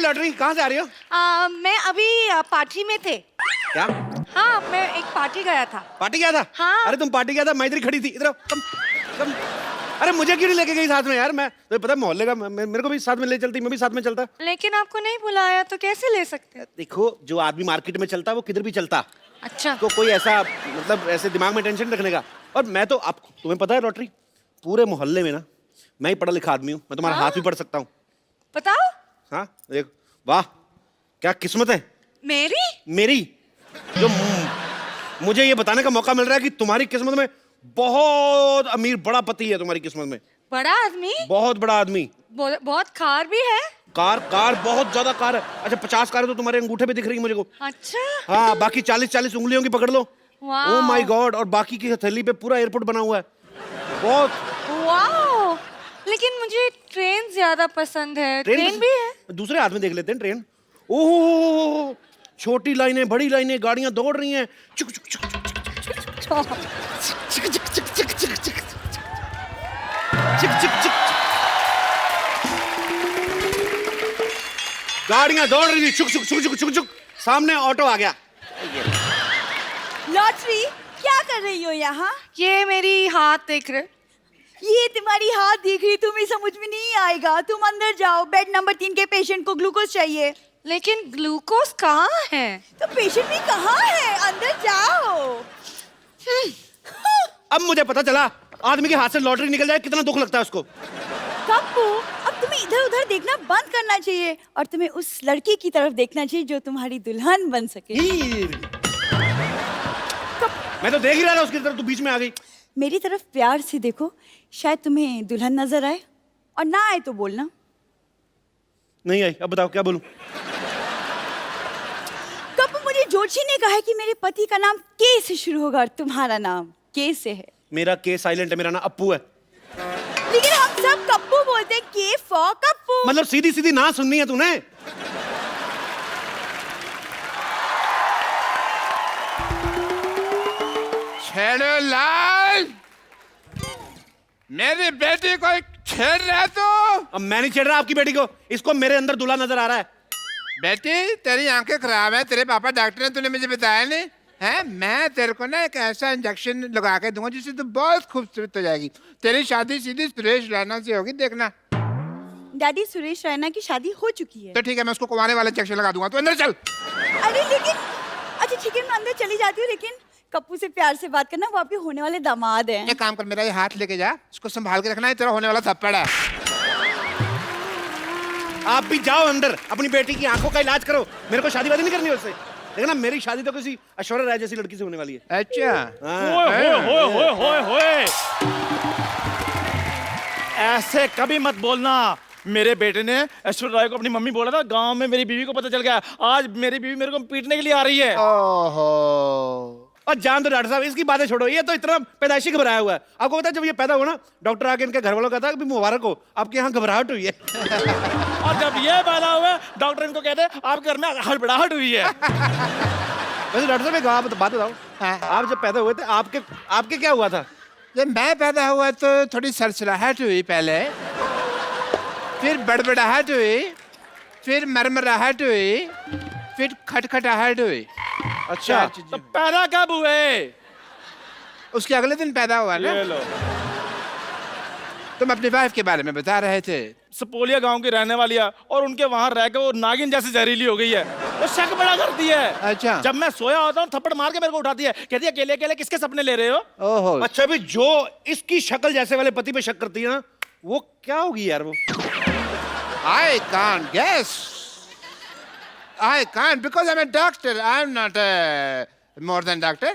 है लॉटरी? कहाँ से आ रही हो? मैं अभी पार्टी में थे। क्या? हाँ, मैं एक पार्टी गया था। पार्टी गया था? हाँ। अरे तुम पार्टी गया था, मैं इधर खड़ी थी। इधर कम। अरे मुझे क्यों नहीं लेके गई साथ में यार? मैं तो पता है मोहल्ले का, मेरे को भी साथ में ले चलती, मैं भी साथ में चलता। लेकिन आपको नहीं बुलाया तो कैसे ले सकते? देखो, जो आदमी मार्केट में चलता वो किधर भी चलता। अच्छा। तो कोई ऐसा मतलब ऐसे दिमाग में टेंशन रखने का। और मैं तो, आप तुम्हें पता है लॉटरी, पूरे मोहल्ले में ना मैं ही पढ़ा लिखा आदमी हूँ। मैं तुम्हारा हाथ भी पढ़ सकता हूँ। बताओ। हाँ देख, वाह क्या किस्मत है मेरी जो मुझे ये बताने का मौका मिल रहा है कि तुम्हारी किस्मत में बहुत अमीर बड़ा पति है। तुम्हारी किस्मत में बड़ा आदमी, बहुत बड़ा आदमी, बहुत कार भी है। कार बहुत ज्यादा कार है। अच्छा 50 कार है तो तुम्हारे अंगूठे पे दिख रही है मुझे को। अच्छा। हाँ, बाकी 40 उंगलियों की पकड़ लो। वाह। Oh my God. और बाकी की हथेली पे पूरा एयरपोर्ट बना हुआ है। बहुत। वाह, लेकिन मुझे ट्रेन ज्यादा पसंद है। ट्रेन भी है। दूसरे हाथ में देख लेते हैं ट्रेन। ओह, छोटी लाइनें, बड़ी लाइनें, गाड़ियां दौड़ रही हैं। चुक चुक चुक चुक गाड़ियां दौड़ रही थी, चुक चुक चुक चुक चुक चुक। सामने ऑटो आ गया। लॉटरी, क्या कर रही हो यहाँ? ये मेरी हाथ देख रहे? ये तुम्हारी हाथ देख रही, तुम्हें समझ में नहीं आएगा। तुम अंदर जाओ, बेड नंबर 3 के पेशेंट को ग्लूकोज चाहिए। लेकिन ग्लूकोज कहाँ है? तो पेशेंट भी कहाँ है? अंदर जाओ। अब मुझे पता चला आदमी के हाथ से लॉटरी निकल जाए कितना दुख लगता है उसको। कप्पू, अब तुम्हें इधर उधर देखना बंद करना चाहिए और तुम्हें उस लड़की की तरफ देखना चाहिए जो तुम्हारी दुल्हन बन सके। मैं तो देख ही रहा था उसकी तरफ, तू बीच में आ गई। मेरी तरफ प्यार से देखो, शायद तुम्हें दुल्हन नजर आए, और ना आए तो बोलना। नहीं आई। अब बताओ क्या बोलूं? कप्पू, मुझे जोशी ने कहा है कि मेरे पति का नाम के से शुरू होगा और तुम्हारा नाम के से है। मेरा के साइलेंट है, मेरा नाम अप्पू है। लेकिन हम सब कप्पू बोलते हैं, के फॉर कप्पू। मतलब सीधी सीधी ना सुननी है तूने? छेड़ो लाल, मेरी बेटी को छेड़ रहा तो? अब मैं नहीं छेड़ रहा आपकी बेटी को, इसको मेरे अंदर दूल्हा नजर आ रहा है। बेटी तेरी आंखें खराब है, तेरे पापा डॉक्टर ने, तूने मुझे बताया नहीं है? मैं तेरे को ना एक ऐसा इंजेक्शन लगा के दूंगा जिससे तू बहुत खूबसूरत हो जाएगी। तेरी शादी सीधी सुरेश रैना से होगी, देखना। डैडी, सुरेश रैना की शादी हो चुकी है। तो ठीक है, मैं उसको कुंवारे वाला इंजेक्शन लगा दूंगा। तू अंदर चल। अरे लेकिन, अच्छा ठीक है, मैं अंदर चली जाती हूँ, लेकिन कप्पू से प्यार से बात करना, वो आपके होने वाले दामाद हैं। एक काम कर, मेरा ये हाथ लेके जा, इसको संभाल के रखना है, तेरा होने वाला थप्पड़ है। आप भी जाओ अंदर, अपनी बेटी की आंखों का इलाज करो। मेरे को शादी वादी नहीं करनी उससे। देखना मेरी शादी तो किसी ऐश्वर्या राय जैसी लड़की से होने वाली है। अच्छा। होए। ऐसे कभी मत बोलना। मेरे बेटे ने ऐश्वर्या राय को अपनी मम्मी बोला था, गांव में मेरी बीवी को पता चल गया। आज मेरी बीवी मेरे को पीटने के लिए आ रही है। ओहो। और जान दो डॉक्टर साहब, इसकी बातें छोड़ो, ये तो इतना पैदाइशी घबराया हुआ है। आपको पता है जब ये पैदा हुआ ना, डॉक्टर आके इनके घर वालों को कहता है कि मुबारक हो, आपके यहाँ घबराहट हुई है। और जब ये पैदा हुआ, डॉक्टर इनको कहते हैं आपके घर में हड़बड़ाहट हुई है। वैसे डॉक्टर साहब एक बात बताओ, आप जब पैदा हुए थे आपके क्या हुआ था? जब मैं पैदा हुआ तो थोड़ी सरसराहट हुई पहले, फिर बड़बड़ाहट हुई, फिर मरमराहट हुई, फिर खटखटाहट हुई। अच्छा, तो पैदा कब हुए? उसके अगले दिन पैदा हुआ ना। ये लो। तुम अपनी वाइफ के बारे में बता रहे थे। सपोलिया गांव की रहने वाली है और उनके वहां रह के वो नागिन जैसे जहरीली हो गई है। वो शक बड़ा करती है। अच्छा। जब मैं सोया होता हूँ थप्पड़ मार के मेरे को उठाती है, कहती है अकेले अकेले किसके सपने ले रहे हो? ओहो। अच्छा भी जो इसकी शक्ल जैसे वाले पति पे शक करती है ना, वो क्या होगी यार? वो I can't guess. I can't because I'm a doctor. I'm not more than doctor.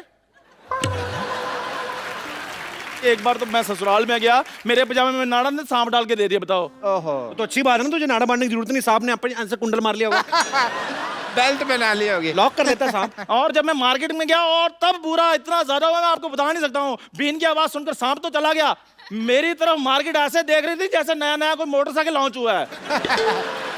एक बार तो मैं ससुराल में गया, मेरे पजामे में नाड़ा ने सांप डाल के दे दिया। बताओ। ओहो। तो अच्छी बात है ना, तुझे नाड़ा बांधने की जरूरत नहीं, सांप ने अपने से कुंडल मार लिया होगा। बेल्ट बना ली होगी, लॉक कर लेता सांप। और जब मैं मार्केट में गया और तब बुरा इतना ज्यादा हुआ, मैं आपको बता नहीं सकता हूँ। बीन की आवाज सुनकर सांप तो चला गया, मेरी तरफ मार्केट ऐसे देख रही थी जैसे नया नया कोई मोटरसाइकिल लॉन्च हुआ है।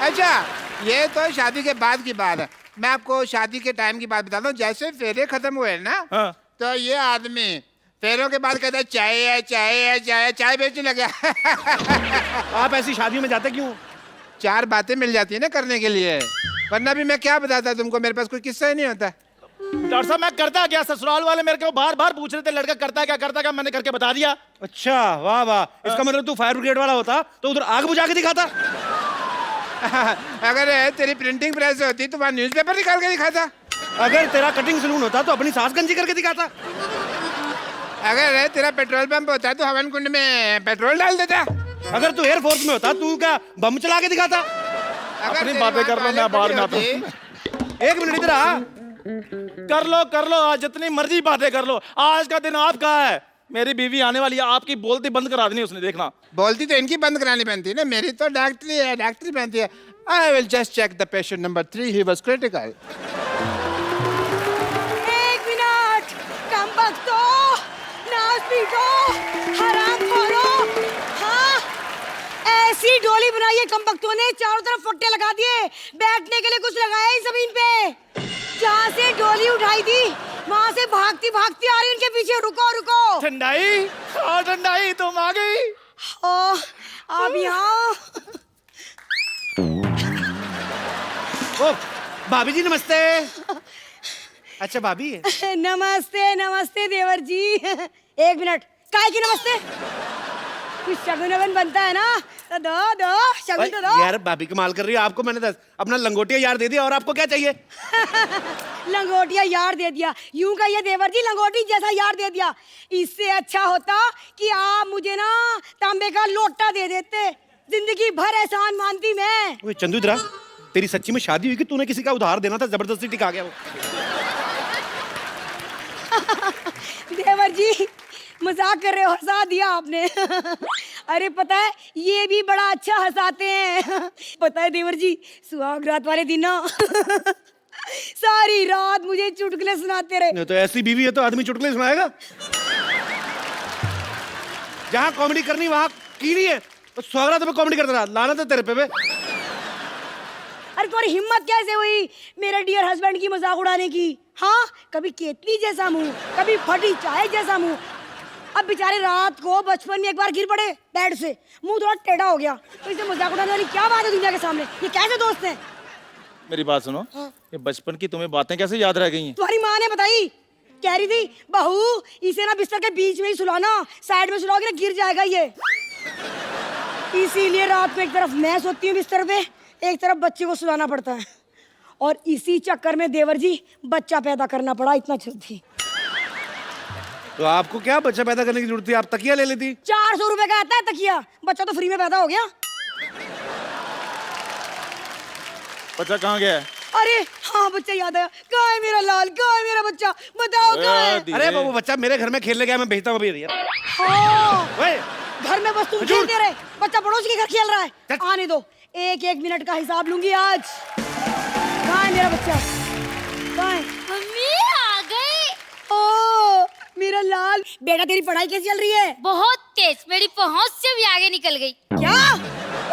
अच्छा, ये तो शादी के बाद की बात है। मैं आपको शादी के टाइम की बात बताता हूँ। जैसे फेरे खत्म हुए ना, हाँ। तो ये आदमी फेरों के बाद कहता है चाय है, चाय है, चाय, चाय बेचने लगा। आप ऐसी शादियों में जाते क्यों? 4 बातें मिल जाती है ना करने के लिए, वरना भी मैं क्या बताता तुमको, मेरे पास कोई किस्सा ही नहीं होता। डॉक्टर साहब मैं करता क्या, ससुराल वाले मेरे को बार बार पूछ रहे थे लड़का करता क्या, मैंने करके बता दिया। अच्छा वाह वाह, इसका मतलब तू फायर ब्रिगेड वाला होता तो उधर आग बुझा के दिखाता। अगर तेरी प्रिंटिंग प्रेस होती तो वहाँ न्यूज़पेपर निकाल के दिखाता। अगर तेरा कटिंग सलून होता तो अपनी सास गंजी करके दिखाता। अगर तेरा पेट्रोल पंप होता तो हवन कुंड में पेट्रोल डाल देता। अगर तू एयरफोर्स में होता तू क्या बम चला के दिखाता। अपनी बातें कर लो, मैं बाहर में आता हूँ। 1 मिनट इधर आ। कर लो आज जितनी मर्जी बातें कर लो, आज का दिन आपका है। मेरी बीवी आने वाली है, आपकी बोलती बंद करा देनी उसने, देखना। बोलती तो इनकी बंद करानी बनती है ना, मेरी तो डॉक्टरी है, डॉक्टरी बनती है। I will just check the patient number 3, he was critical. 1 minute, कम बख्तो, नाच पीटो, हराम खोरो। हाँ, ऐसी डोली बनाई है कम बख्तों ने, चारों तरफ फट्टे लगा दिए, बैठने के लिए कुछ लगाया ही जमीन पे। जहाँ से डोली उठाई थी वहाँ से भागती भागती आ रही उनके पीछे। रुको रुको। ठंडाई, हाँ ठंडाई तुम आ गई। ओ, अब यहाँ। ओ भाभी जी नमस्ते। अच्छा भाभी है। नमस्ते नमस्ते देवर जी। 1 मिनट, काहे की नमस्ते? कुछ शगुन वगन बनता है ना, तो दो शगुन तो दो। यार भाभी कमाल कर रही है, आपको मैंने अपना लंगोटिया यार दे दिया और आपको क्या चाहिए? लंगोटिया यार दे दिया, यूं कहिए देवर जी, लंगोटी जैसा यार दे दिया। इससे अच्छा होता कि आप मुझे ना तांबे का लोटा दे देते, जिंदगी भर एहसान मानती मैं। ओए चंदू इधर आ, तेरी सच्ची में शादी हुई कि तूने किसी का उधार देना था, जबरदस्ती टिका गया वो? देवर जी मजाक कर रहे हो, हंसा दिया आपने। अरे पता है ये भी बड़ा अच्छा हंसाते हैं। पता है देवर जी, सुहाग रात वाले दिन ना सारी रात मुझे चुटकुले सुनाते रहे। तो ऐसी बीवी है तो आदमी चुटकुले सुनाएगा। जहाँ कॉमेडी करनी वहाँ कीड़ी है, तो स्वागत में कॉमेडी करता रहा, लानत है तेरे पे बे। अरे तुम्हारी हिम्मत कैसे हुई मेरे डियर हस्बैंड की मजाक उड़ाने की? हाँ, कभी केतली जैसा मुंह, कभी फटी चाय जैसा मुंह। अब बेचारे रात को बचपन में एक बार गिर पड़े बेड से, मुंह थोड़ा टेढ़ा हो गया, तो इसे मजाक उड़ाने वाली क्या बात है दुनिया के सामने? ये कैसे दोस्त हैं? मेरी बात सुनो। हाँ? ये बचपन की तुम्हें बातें कैसे याद रह गई हैं? तुम्हारी माँ ने बताई, कह रही थी बहू इसे ना बिस्तर के बीच में ही सुलाना, साइड में सुलाओगे ना गिर जाएगा ये। इसीलिए रात में एक तरफ मैं सोती हूँ बिस्तर पे, एक तरफ बच्चे को सुलाना पड़ता है, और इसी चक्कर में देवर जी बच्चा पैदा करना पड़ा। इतना जल्दी तो आपको क्या बच्चा पैदा करने की जरूरत थी? आप तकिया ले लेती। 400 रुपए का आता है तकिया, बच्चा तो फ्री में पैदा हो गया। बच्चा कहाँ गया है? अरे हाँ बच्चा याद आया, कहाँ है मेरा लाल, कहाँ है मेरा बच्चा, बताओ कहाँ है? अरे वो बच्चा मेरे घर में खेलने गया, मैं भेजता हूँ अभी यार। हाँ, घर में बस तुम खेलते रहे, बच्चा पड़ोसी के घर खेल रहा है। आने दो, 1-1 मिनट का हिसाब लूंगी आज। कहाँ है मेरा बच्चा, कहाँ है? मम्मी आ गई। ओ मेरा लाल बेटा, तेरी पढ़ाई कैसी चल रही है? बहुत तेज, मेरी पहुंच से भी आगे निकल गई। क्या?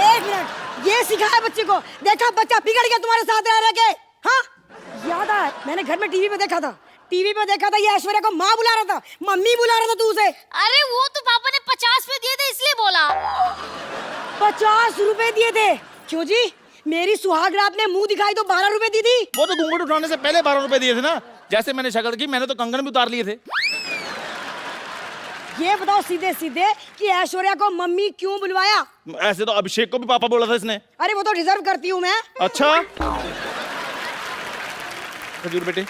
1 मिनट, ये सिखाया बच्चे को? देखा बच्चा बिगड़ गया तुम्हारे साथ रह के। हाँ याद आया, मैंने घर में टीवी पे देखा था, ये ऐश्वर्या को माँ बुला रहा था, मम्मी बुला रहा था तू उसे। अरे वो तो पापा ने 50 में दिए थे इसलिए बोला। 50 रुपए दिए थे? क्यों जी, मेरी सुहाग रात ने मुंह दिखाई तो 12 रुपए दी थी। वो तो घूंघट उठाने से पहले 12 रुपए दिए थे ना। जैसे मैंने शक्ल की, मैंने तो कंगन भी उतार लिए थे। ये बताओ सीधे सीधे कि ऐश्वर्या को मम्मी क्यों बुलवाया? ऐसे तो अभिषेक को भी पापा बोला था इसने। अरे वो तो डिजर्व करती हूँ मैं। अच्छा खजूर बेटे,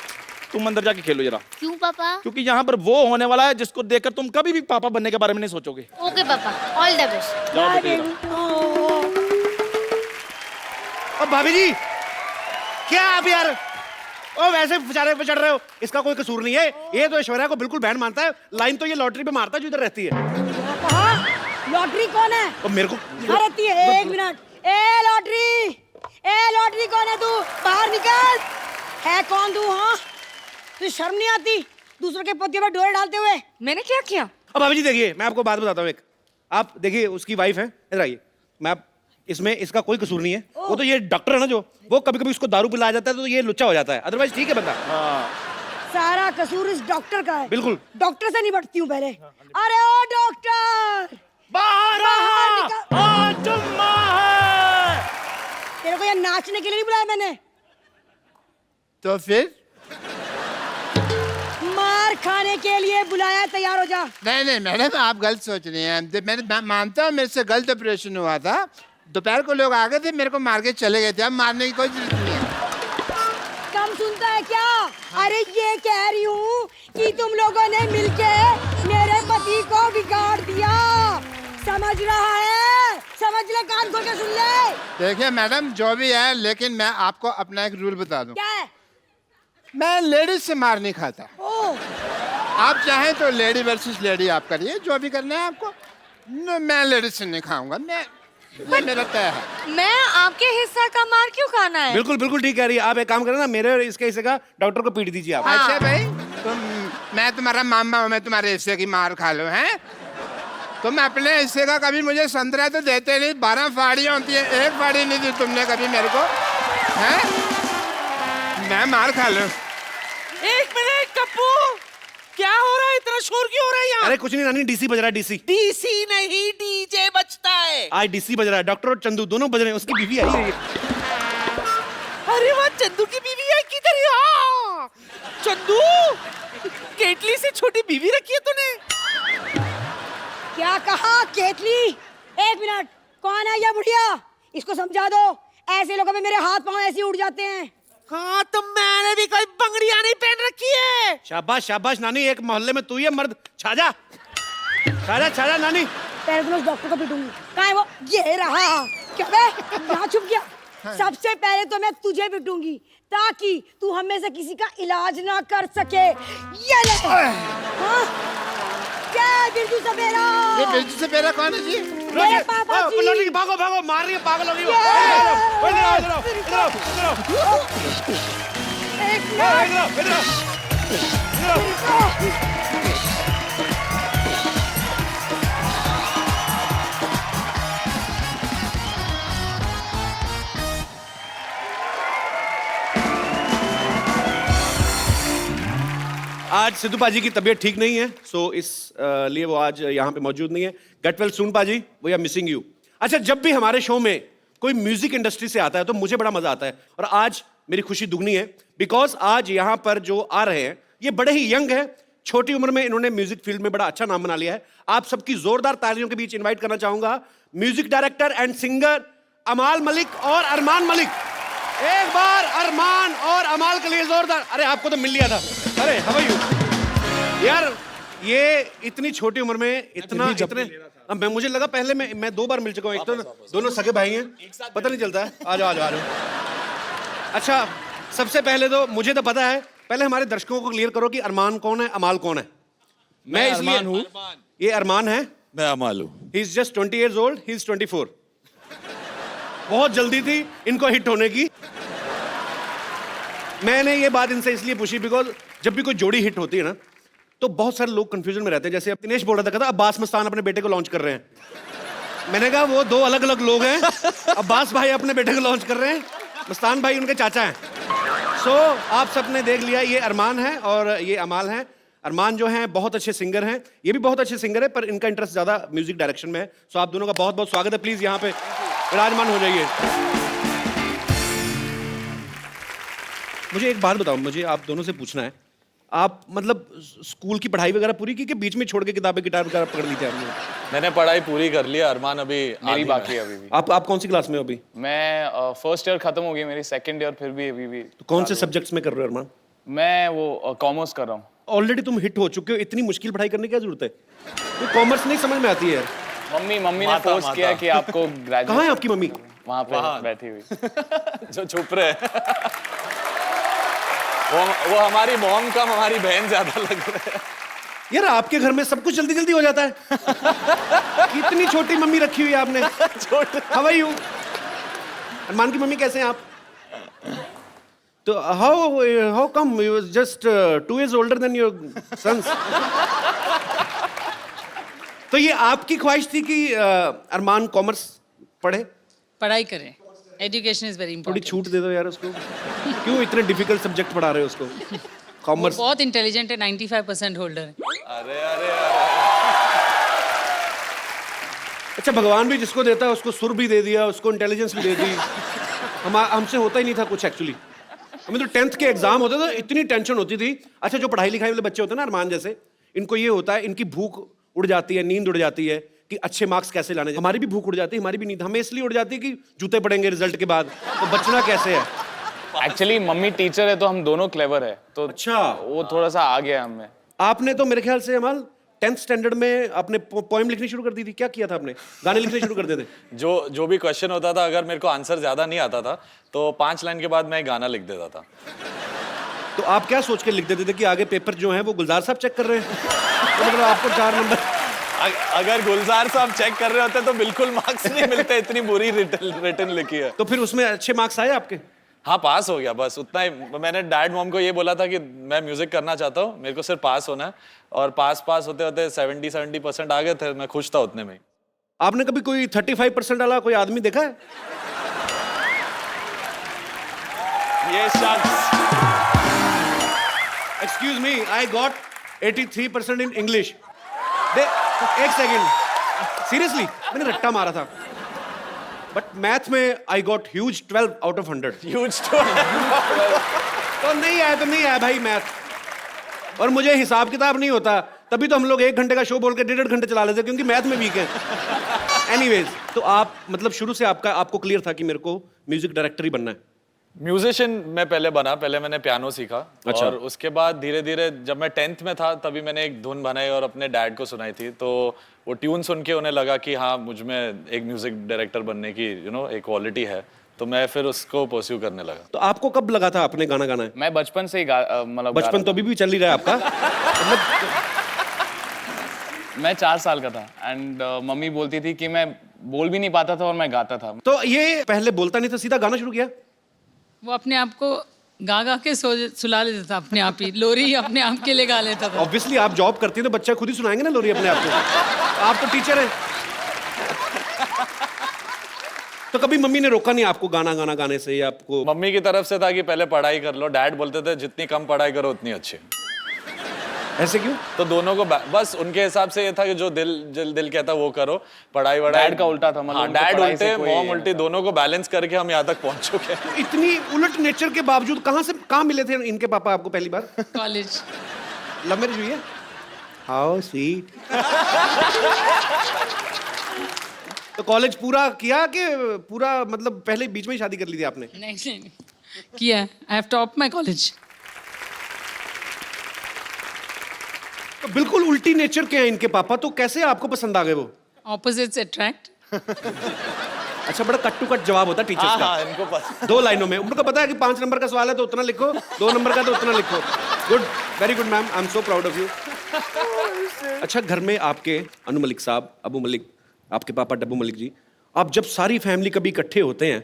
तुम अंदर जाके खेलो जरा। क्यों पापा? क्योंकि यहाँ पर वो होने वाला है जिसको देखकर तुम कभी भी पापा बनने के बारे में नहीं सोचोगे। ओके पापा, ऑल द बेस्ट। जाओ बेटे जरा। अब भाभी जी क्या आप यार, ओ वैसे बेचारे पे चढ़ रहे हो, इसका कोई कसूर नहीं है। ये तो ऐश्वर्या को बिल्कुल बैंड मानता है, लाइन तो ये लॉटरी पे मारता है जो इधर रहती है। लॉटरी कौन है? और मेरे को यहाँ रहती है। 1 मिनट, ए लॉटरी कौन है? तू बाहर निकल। है कौन तू? हाँ तुझे शर्म नहीं आती दूसरों के पतियों पर डोरे डालते हुए? मैंने क्या किया? अब भाभी जी देखिए, मैं आपको बात बताता हूँ एक। आप देखिए उसकी वाइफ है, इधर आइए। मैं इसमें इसका कोई कसूर नहीं है। वो तो ये डॉक्टर है ना, जो वो कभी कभी उसको दारू पिलाया जाता है तो ये लुच्चा हो जाता है, अदरवाइज ठीक है बंदा। सारा कसूर इस डॉक्टर का है। बिल्कुल। डॉक्टर से निपटती हूँ पहले। अरे ओ डॉक्टर, बाहर बाहर निकल। आज जुम्मा है। तेरे को यहाँ नाचने के लिए नहीं बुलाया मैंने, तो फिर मार खाने के लिए बुलाया। तैयार हो जा। नहीं मैडम, आप गलत सोच रही हैं। मैं मानता हूँ मेरे से गलत ऑपरेशन हुआ था। दोपहर को लोग आ गए थे, मेरे को मार के चले गए थे। अब मारने की कोई जरूरत नहीं है। कम सुनता है क्या? अरे ये कह रही हूँ कि तुम लोगों ने मिलके मेरे पति को बिगाड़ दिया। समझ रहा है? समझ ले, कान खोल के सुन ले। देखिए मैडम, जो भी है, लेकिन मैं आपको अपना एक रूल बता दूं। क्या है? मैं लेडीज से मार नहीं खाता। ओ, आप चाहें तो लेडी वर्सेस लेडी आप करिए, जो भी करना है आपको। मैं लेडीज से नहीं खाऊंगा। ये मेरा तय है। मैं आपके हिस्सा का मार क्यों खाना है? बिल्कुल बिल्कुल ठीक कह रही है आप। एक काम करें ना, मेरे और इसके हिस्से का डॉक्टर को पीट दीजिए आप। अच्छा भाई, मैं तुम्हारा मामा हूं, मैं तुम्हारे हिस्से की मार खा लो हैं? तुम अपने हिस्से का कभी मुझे संतरा तो देते नहीं। 12 फाड़ियां होती है, एक फाड़ी नहीं दी तुमने कभी मेरे को, हैं? मैं मार खा लूं। एक मिनट कप्पू, क्या हो रहा है? इतना शोर क्यों हो रहा है यहाँ? अरे कुछ नहीं नानी, डीसी बज रहा है, डीसी। डीसी नहीं, डीजे बजता है। आज डीसी बज रहा है। डॉक्टर और चंदू दोनों बज रहे हैं। उसकी बीवी आई है। अरे वाह, चंदू की बीवी है। किधर है? हाँ, चंदू, केटली से छोटी बीवी रखी है तूने? क्या कहा? केतली? एक मिनट, कौन है ये बुढ़िया? इसको समझा दो। ऐसे लोगों में मेरे हाथ पांव ऐसे उड़ जाते हैं। हाँ, तो मैंने भी कोई बंगड़ियां नहीं पहन रखी है। शाबाश शाबाश नानी, एक मोहल्ले में तू ही है मर्द। छाजा छाजा छाजा नानी। पहले तो मैं उस डॉक्टर को पीटूंगी। कहाँ है वो? ये रहा। क्या बे, यहाँ छुप गया? सबसे पहले तो मैं तुझे पीटूंगी ताकि तू हमें से किसी का इलाज ना कर सके। ये ले। हाँ? क्या बिरजू सपेरा? ये बिरजू सपेरा कौन है जी? मेरे पापा जी। लौटी, भागो भागो, मार रही है, पागल हो रही है। इधर आओ, इधर आओ, इधर आओ, इधर आओ, इधर आओ, एक इधर आओ, मिनट। इधर आओ, इधर आओ। आज सिद्धू पाजी की तबीयत ठीक नहीं है, सो इस लिए वो आज यहाँ पे मौजूद नहीं है। गेट वेल सून पाजी, वी आर मिसिंग यू। अच्छा, जब भी हमारे शो में कोई म्यूजिक इंडस्ट्री से आता है तो मुझे बड़ा मजा आता है, और आज मेरी खुशी दुगनी है बिकॉज आज यहाँ पर जो आ रहे हैं ये बड़े ही यंग है। छोटी उम्र में इन्होंने म्यूजिक फील्ड में बड़ा अच्छा नाम बना लिया है। आप सबकी जोरदार तालियों के बीच इन्वाइट करना चाहूंगा म्यूजिक डायरेक्टर एंड सिंगर अमाल मलिक और अरमान मलिक। एक बार अरमान और अमाल के लिए जोरदार। अरे आपको तो मिल लिया था। अरे हाउ आर यू यार? ये इतनी छोटी उम्र में इतना इतने अब मैं मुझे लगा पहले मैं 2 बार मिल चुका हूँ। एक तो दोनों सगे भाई हैं, पता नहीं चलता है। आ जाओ आ जाओ आ जाओ। अच्छा, सबसे पहले तो मुझे तो पता है, पहले हमारे दर्शकों को क्लियर करो कि अरमान कौन है, अमाल कौन है। मैं इसलिए अरमान हूँ। ये अरमान है, मैं अमाल हूँ। He is just 20 years old, he is 24। बहुत जल्दी थी इनको हिट होने की। मैंने ये बात इनसे इसलिए पूछी बिकॉज जब भी कोई जोड़ी हिट होती है ना तो बहुत सारे लोग कंफ्यूजन में रहते हैं। जैसे अब दिनेश बोल रहा था, कहता अब्बास मस्तान अपने बेटे को लॉन्च कर रहे हैं। मैंने कहा वो 2 अलग अलग लोग हैं। अब्बास भाई अपने बेटे को लॉन्च कर रहे हैं, मस्तान भाई उनके चाचा हैं। सो आप सबने देख लिया, ये अरमान है और ये अमाल है। अरमान जो हैं बहुत अच्छे सिंगर हैं, ये भी बहुत अच्छे सिंगर है, पर इनका इंटरेस्ट ज्यादा म्यूजिक डायरेक्शन में है। सो आप दोनों का बहुत बहुत स्वागत है। प्लीज यहाँ पे विराजमान हो जाइए। मुझे एक बात बताओ, मुझे आप दोनों से पूछना है, आप मतलब स्कूल की पढ़ाई वगैरह पूरी की कि बीच में छोड़ के किताबें गिटार वगैरह पकड़ ली थी आपने? मैंने पढ़ाई पूरी कर ली। अरमान अभी मेरी बाकी है अभी भी। आप कौन सी क्लास में हो अभी? मैं फर्स्ट ईयर खत्म हो गई मेरी, सेकंड ईयर फिर भी अभी भी। तो कौन से सब्जेक्ट्स में कर रहे हो अरमान? मैं वो कॉमर्स कर रहा हूँ। ऑलरेडी तुम हिट हो चुके हो, इतनी मुश्किल पढ़ाई करने की क्या जरूरत है? तो कॉमर्स नहीं समझ में आती है। मम्मी ने फोर्स किया कि आपको ग्रेजुएट। कहाँ है आपकी मम्मी? वहाँ पे बैठी हुई। जो छुप रहे हैं। वो हमारी मॉम कम हमारी बहन ज्यादा लग रहे हैं। यार आपके घर में सब कुछ जल्दी जल्दी हो जाता है। कितनी छोटी मम्मी रखी हुई है आपने। How are you? अरमान की मम्मी कैसे हैं आप? तो how come you just 2 years older than your sons? तो ये आपकी ख्वाहिश थी कि अरमान कॉमर्स पढ़े? पढ़ाई करें, एजुकेशन इज वेरी थोड़ी इंपॉर्टेंट। छूट दे दो यार उसको। क्यों इतने डिफिकल्ट सब्जेक्ट पढ़ा रहे हो उसको? कॉमर्स बहुत इंटेलिजेंट है, 95% होल्डर है। अरे अरे अच्छा, भगवान भी जिसको देता है उसको सुर भी दे दिया, उसको इंटेलिजेंस भी दे दी। हमसे होता ही नहीं था कुछ एक्चुअली। हमें तो 10th के एग्जाम होते थे, इतनी टेंशन होती थी। अच्छा, जो पढ़ाई लिखाई वाले बच्चे होते हैं ना अरमान जैसे, इनको ये होता है, इनकी भूख उड़ जाती है, नींद उड़ जाती है कि अच्छे मार्क्स कैसे लाने। हमारी भी भूख उड़ जाती है, हमारी भी नींद हमें इसलिए उड़ जाती है कि जूते पड़ेंगे रिजल्ट के बाद, तो बचना कैसे है। एक्चुअली मम्मी टीचर है तो हम दोनों क्लेवर है, तो अच्छा, वो थोड़ा सा आ गया हमें। आपने तो मेरे ख्याल से अमल 10th स्टैंडर्ड में आपने पोएम लिखनी शुरू कर दी थी। क्या किया था आपने? गाने लिखने शुरू कर देते? जो भी क्वेश्चन होता था, अगर मेरे को आंसर ज्यादा नहीं आता था तो 5 लाइन के बाद मैं एक गाना लिख देता था। तो आप क्या सोच के लिख देते थे कि आगे पेपर जो है वो गुलजार साहब चेक कर रहे हैं? तो मतलब आपको 4 नंबर। अगर गुलजार साहब चेक कर रहे होते तो बिल्कुल मार्क्स नहीं मिलते, इतनी बुरी रिटर्न लिखी है। तो फिर उसमें अच्छे मार्क्स आए आपके? हाँ, पास हो गया, बस उतना ही। मैंने डैड मॉम को ये बोला था कि मैं म्यूजिक करना चाहता हूँ, मेरे को सिर्फ पास होना है, और पास होते होते 70% आ गए थे। मैं खुश था उतने में। आपने कभी कोई 35% वाला कोई आदमी देखा है? ये शख्स, excuse me, I got 83% in English. एक सेकेंड, सीरियसली मैंने रट्टा मारा था, बट मैथ में I got huge 12 out of 100। Huge तो नहीं आया भाई मैथ। और मुझे हिसाब किताब नहीं होता, तभी तो हम लोग 1 घंटे का शो बोल के 1.5 घंटे चला लेते, क्योंकि मैथ में वीक है। एनीवेज, तो आप मतलब शुरू से आपको क्लियर था कि मेरे को म्यूजिक डायरेक्टर ही बनना है? म्यूजिशियन मैं पहले बना, पहले मैंने पियानो सीखा। अच्छा। और उसके बाद धीरे धीरे जब मैं 10th में था तभी मैंने एक धुन बनाई और अपने डैड को सुनाई थी, तो वो ट्यून सुन के उन्हें लगा कि हाँ, मुझ में एक म्यूजिक डायरेक्टर बनने की एक क्वालिटी है, तो मैं फिर उसको परस्यू करने लगा। तो आपको कब लगा था आपने गाना गाना है? मैं बचपन से ही मतलब बचपन तो अभी भी चल ही रहा है आपका। मैं 4 साल का था एंड मम्मी बोलती थी कि मैं बोल भी नहीं पाता था और मैं गाता था। तो ये पहले बोलता नहीं था, सीधा गाना शुरू किया? वो अपने आप को गा के सुला लेता था, अपने आप ही लोरी अपने आप के लिए गा लेता था। ऑब्वियसली आप जॉब करती हैं तो बच्चा खुद ही सुनाएंगे ना लोरी अपने आप को। आप तो टीचर हैं। तो कभी मम्मी ने रोका नहीं आपको गाना गाने से? या आपको मम्मी की तरफ से था कि पहले पढ़ाई कर लो, डैड बोलते थे जितनी कम पढ़ाई करो उतनी अच्छी। ऐसे क्यों? तो दोनों को बस उनके हिसाब से ये था कि जो दिल कहता वो करो, पढ़ाई वढ़ाई। डैड का उल्टा था, मतलब हाँ, उनको डैड पढ़ाई उल्टे से कोई- मॉम उल्टी, दोनों को बैलेंस करके हम यहाँ तक पहुंच चुके हैं। तो इतनी उलट नेचर के बावजूद कहाँ मिले थे इनके पापा आपको पहली बार? कॉलेज। लव मैरिज हुई है? How sweet. तो कॉलेज पूरा किया कि पूरा मतलब पहले बीच में ही शादी कर ली थी आपने? नहीं किया। I have top my college. तो बिल्कुल उल्टी नेचर के हैं इनके पापा, तो कैसे आपको पसंद आ गए वो? Opposites attract. अच्छा, बड़ा कट टू कट जवाब होता है टीचर्स का। हाँ, इनको पता। 2 लाइनों में उनको पता है कि 5 नंबर का सवाल है तो उतना लिखो, 2 नंबर का तो उतना लिखो। Good, very good ma'am, I am so proud of you. अच्छा, घर में आपके अनु मलिक साहब, अबू मलिक, आपके पापा डब्बू मलिक जी, आप जब सारी फैमिली कभी इकट्ठे होते हैं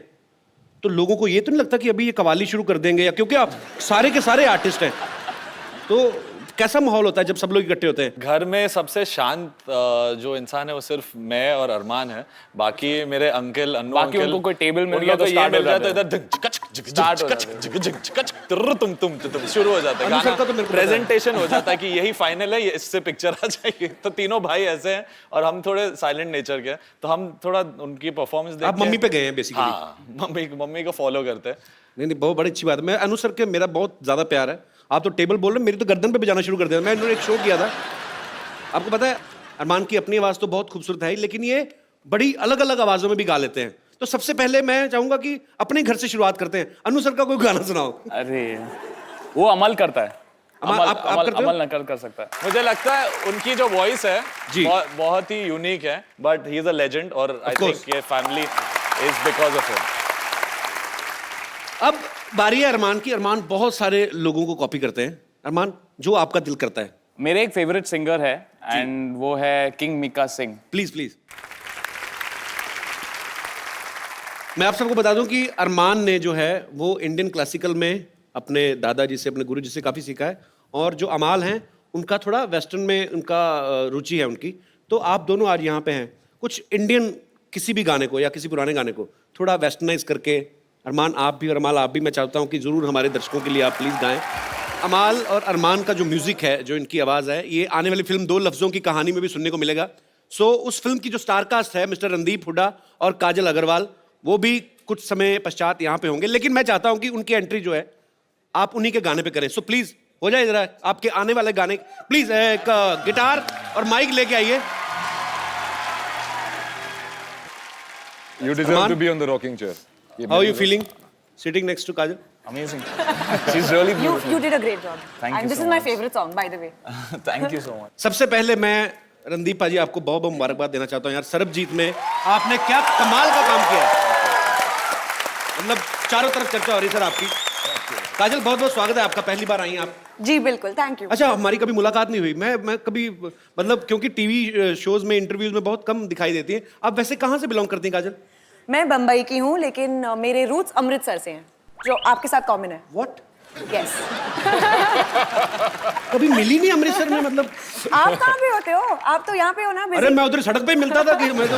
तो लोगों को ये तो नहीं लगता कि अभी ये कवाली शुरू कर देंगे? या क्योंकि आप सारे के सारे आर्टिस्ट हैं, तो कैसा माहौल होता है जब सब लोग इकट्ठे होते हैं? घर में सबसे शांत जो इंसान है वो सिर्फ मैं और अरमान है। बाकी मेरे अंकल, अन्नू बाकी अंकल, उनको कोई टेबल मिल उन गया लोग तो ये start मिल हो जाए तो जाते इधर तुम शुरू हो जाता है अन्नू सर गाना, का तो मेरे को पता है। प्रेजेंटेशन हो जाता है कि यही फाइनल है, ये इससे पिक्चर आ जाएगी। तो तीनों भाई ऐसे हैं और हम थोड़े साइलेंट नेचर के हैं, तो हम थोड़ा उनकी परफॉर्मेंस देख आप मम्मी पे गए हैं बेसिकली? हाँ, मम्मी को फॉलो करते हैं। नहीं, बहुत बड़ी अच्छी बात है। मैं अनु सर के मेरा बहुत ज्यादा प्यार है। आप तो टेबल बोल रहे हैं, मेरी तो गर्दन पे बजाना शुरू कर दिया। मैं इन्होंने एक शो किया था, आपको पता है, अरमान की अपनी आवाज तो बहुत खूबसूरत है, लेकिन ये बड़ी अलग अलग आवाजों में भी गा लेते हैं। तो सबसे पहले मैं चाहूंगा कि अपने घर से शुरुआत करते हैं। अनु सर का कोई गाना सुनाओ। अरे वो अमल करता है। आप करते हो? अमल नकल कर सकता है। मुझे लगता है उनकी जो वॉइस है जी। बहुत ही यूनिक है, but he is a legend और आई course. थिंक ये family is because of him. अब बारी है अरमान की। अरमान बहुत सारे लोगों को कॉपी करते हैं। अरमान, जो आपका दिल करता है। मेरे एक फेवरेट सिंगर है एंड वो है king Mika Singh. Please please. मैं आप सबको बता दूं कि अरमान ने जो है वो इंडियन क्लासिकल में अपने दादाजी से, अपने गुरुजी से काफ़ी सीखा है, और जो अमाल हैं उनका थोड़ा वेस्टर्न में उनका रुचि है उनकी। तो आप दोनों आज यहाँ पे हैं, कुछ इंडियन किसी भी गाने को या किसी पुराने गाने को थोड़ा वेस्टर्नाइज करके, अरमान आप भी और अमाल आप भी, मैं चाहता हूँ कि ज़रूर हमारे दर्शकों के लिए आप प्लीज़ गाएं। अमाल और अरमान का जो म्यूज़िक है, जो इनकी आवाज़ है, ये आने वाली फिल्म 2 लफ्ज़ों की कहानी में भी सुनने को मिलेगा। सो उस फिल्म की जो स्टार कास्ट है, मिस्टर रणदीप हुड्डा और काजल अग्रवाल, वो भी कुछ समय पश्चात यहाँ पे होंगे, लेकिन मैं चाहता हूँ कि उनकी एंट्री जो है आप उन्हीं के गाने पे करें। सो प्लीज हो जाए जरा आपके आने वाले गाने। प्लीज एक गिटार और माइक लेके आइए। You deserve to be on the rocking chair. How are you feeling sitting next to Kajal? Amazing. She's really beautiful. You did a great job. Thank you And this so is my much. favorite song, by the way. Thank you so much. सबसे पहले मैं रणदीप पाजी आपको बहुत बहुत मुबारकबाद देना चाहता हूँ यार। सरबजीत में आपने क्या कमाल का काम किया है, मतलब चारों तरफ चर्चा हो रही है सर आपकी। काजल बहुत बहुत स्वागत है आपका, पहली बार आई हैं आप। जी बिल्कुल, थैंक यू। अच्छा, हमारी कभी मुलाकात नहीं हुई। मैं कभी मतलब क्योंकि टीवी शोज में इंटरव्यूज में बहुत कम दिखाई देती हैं। आप वैसे कहाँ से बिलोंग करती हैं काजल? मैं बम्बई की हूँ, लेकिन मेरे रूट्स अमृतसर से हैं, जो आपके साथ कॉमन है। व्हाट? यस। कभी मिली नहीं अमृतसर में, मतलब आप कहाँ पे होते हो? आप तो यहाँ पे हो ना। अरे मैं उधर सड़क पे मिलता था कि मैं तो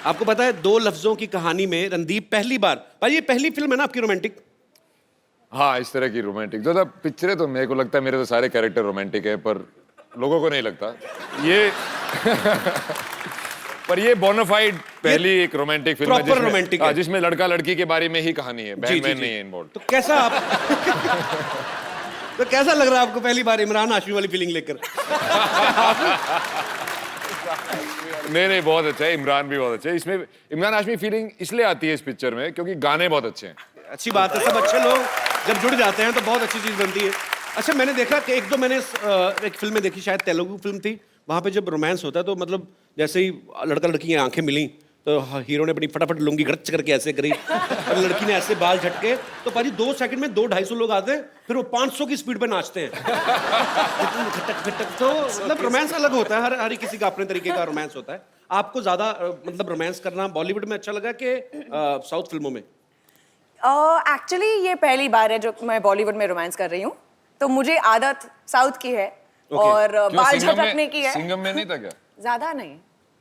आपको पता है, 2 लफ्जों की कहानी में रणदीप पहली बार, भाई ये पहली फिल्म है ना आपकी रोमांटिक? हाँ, इस तरह की रोमांटिक जो पिक्चरें, तो मेरे को लगता है मेरे तो सारे कैरेक्टर रोमांटिक है, पर लोगों को नहीं लगता ये पर ये बोनाफाइड पहली एक रोमांटिक फिल्म है प्रॉपर रोमांटिक है, जिसमें लड़का लड़की के बारे में ही कहानी है, बहन बहन नहीं है इन्वॉल्व। तो कैसा आप तो कैसा लग रहा है आपको पहली बार इमरान हाशमी वाली फीलिंग लेकर? नहीं, बहुत अच्छा है। इमरान भी बहुत अच्छा है। इसमें इमरान हाशमी फीलिंग इसलिए आती है इस पिक्चर में क्योंकि गाने बहुत अच्छे हैं। अच्छी बात है, सब अच्छे लोग जब जुड़ जाते हैं तो बहुत अच्छी चीज बनती है। अच्छा, मैंने देखा कि एक दो मैंने एक फिल्म में देखी, शायद तेलुगु फिल्म थी, वहां पे जब रोमांस होता है तो मतलब जैसे ही लड़का लड़की की आंखें मिली तो हीरो ने अपनी फटाफट लुंगी गड़च करके ऐसे करी और लड़की ने ऐसे बाल झटके, तो पाजी 2 सेकंड में 200-250 लोग आते हैं, फिर वो 500 की स्पीड पे नाचते हैं। खटक खटक। तो मतलब रोमांस अलग होता है, हर किसी का अपने तरीके का रोमांस होता है। आपको ज्यादा मतलब रोमांस करना बॉलीवुड में अच्छा लगा कि साउथ फिल्मों में? एक्चुअली ये पहली बार है जो मैं बॉलीवुड में रोमांस कर रही हूँ, तो मुझे आदत साउथ की है और बाल झटकने की है। सिंघम में नहीं था क्या? ज्यादा नहीं।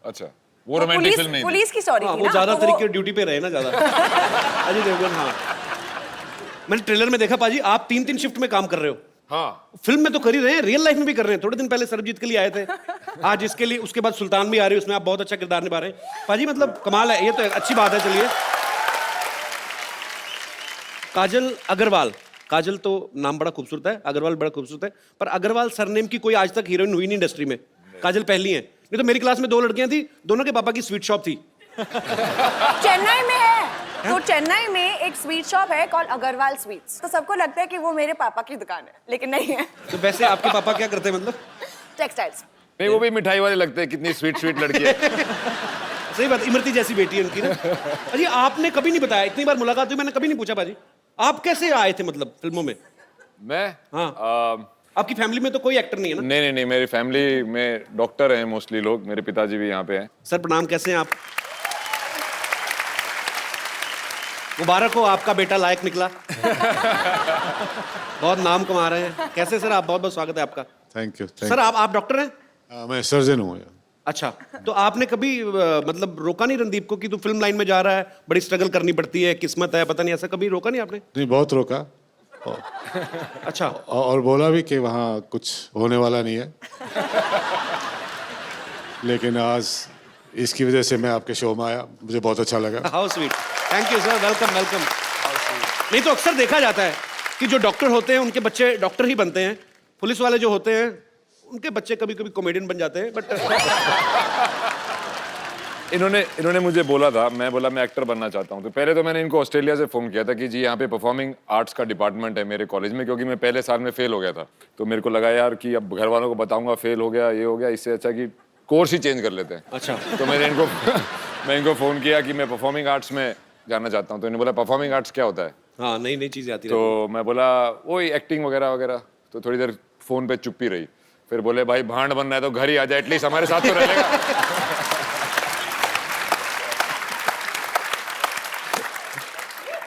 अच्छा, वो रोमांटिक फिल्म नहीं थी। पुलिस की स्टोरी थी ना। वो ज्यादा तरीके ड्यूटी पे रहे ना ज्यादा। अजय देवगन। हाँ, मैंने ट्रेलर में देखा पाजी आप 3-3 शिफ्ट में काम कर रहे हो। हाँ, फिल्म में तो कर ही रहे हैं, रियल लाइफ में भी कर रहे हैं। थोड़े दिन पहले सरबजीत के लिए आए थे, आज इसके लिए, उसके बाद सुल्तान भी आ रही है, उसमें आप बहुत अच्छा किरदार निभा रहे हैं पाजी। मतलब कमाल है, ये तो अच्छी बात है। चलिए, काजल अग्रवाल। काजल तो नाम बड़ा खूबसूरत है, अग्रवाल बड़ा खूबसूरत है, पर अग्रवाल सरनेम की कोई आज तक हीरोइन हुई नहीं इंडस्ट्री में। काजल पहली है। नहीं तो मेरी क्लास में 2 लड़कियां थी, दोनों के पापा की स्वीट शॉप थी। चेन्नई में है, तो चेन्नई में एक स्वीट शॉप है कॉल्ड अग्रवाल स्वीट्स, तो सबको लगता है कि वो मेरे पापा की दुकान है, लेकिन नहीं है। तो वैसे आपके पापा क्या करते हैं मतलब? टेक्सटाइल्स। नहीं, वो भी मिठाई वाले लगते हैं। कितनी स्वीट लड़की है। सही बात, इमरती जैसी बेटी है उनकी ना। अजी आपने कभी नहीं बताया, इतनी बार मुलाकात हुई मैंने कभी नहीं पूछा पाजी आप कैसे आए थे मतलब फिल्मों में? मैं? हाँ, आपकी फैमिली में तो कोई एक्टर नहीं है ना? नहीं, मेरी फैमिली में डॉक्टर हैं मोस्टली लोग। मेरे पिताजी भी यहाँ पे हैं। सर प्रणाम, कैसे हैं आप? मुबारक हो, आपका बेटा लायक निकला। बहुत नाम कमा रहे हैं। कैसे सर आप? बहुत बहुत स्वागत है आपका। Thank you. सर आप डॉक्टर हैं? मैं सर्जन हूँ। अच्छा, तो आपने कभी मतलब रोका नहीं रणदीप को कि तू फिल्म लाइन में जा रहा है, बड़ी स्ट्रगल करनी पड़ती है, किस्मत है, पता नहीं, ऐसा कभी रोका नहीं आपने? नहीं, बहुत रोका। अच्छा, और बोला भी कि वहाँ कुछ होने वाला नहीं है। लेकिन आज इसकी वजह से मैं आपके शो में आया, मुझे बहुत अच्छा लगा। How sweet, thank you sir, welcome welcome. नहीं तो अक्सर देखा जाता है कि जो डॉक्टर होते हैं उनके बच्चे डॉक्टर ही बनते हैं, पुलिस वाले जो होते हैं उनके बच्चे कभी कभी कॉमेडियन बन जाते हैं। बट इन्होंने मुझे बोला था, मैं बोला मैं एक्टर बनना चाहता हूँ। तो पहले तो मैंने इनको ऑस्ट्रेलिया से फोन किया था कि जी यहाँ पे परफॉर्मिंग आर्ट्स का डिपार्टमेंट है मेरे कॉलेज में, क्योंकि मैं पहले साल में फेल हो गया था। तो मेरे को लगा यार कि अब घर वालों को बताऊंगा फेल हो गया, ये हो गया, इससे अच्छा कि कोर्स ही चेंज कर लेते हैं। अच्छा, तो मैंने इनको फोन किया कि मैं परफॉर्मिंग आर्ट्स में जाना चाहता हूँ। तो इन्होंने बोला परफॉर्मिंग आर्ट्स क्या होता है? हाँ, नई नई चीजें आती हैं। तो मैं बोला वही एक्टिंग वगैरह वगैरह। तो थोड़ी देर फोन पे चुप्पी रही, फिर बोले भाई भांड बनना है तो घर ही आ जाए, एटलीस्ट हमारे साथ तो रहेगा।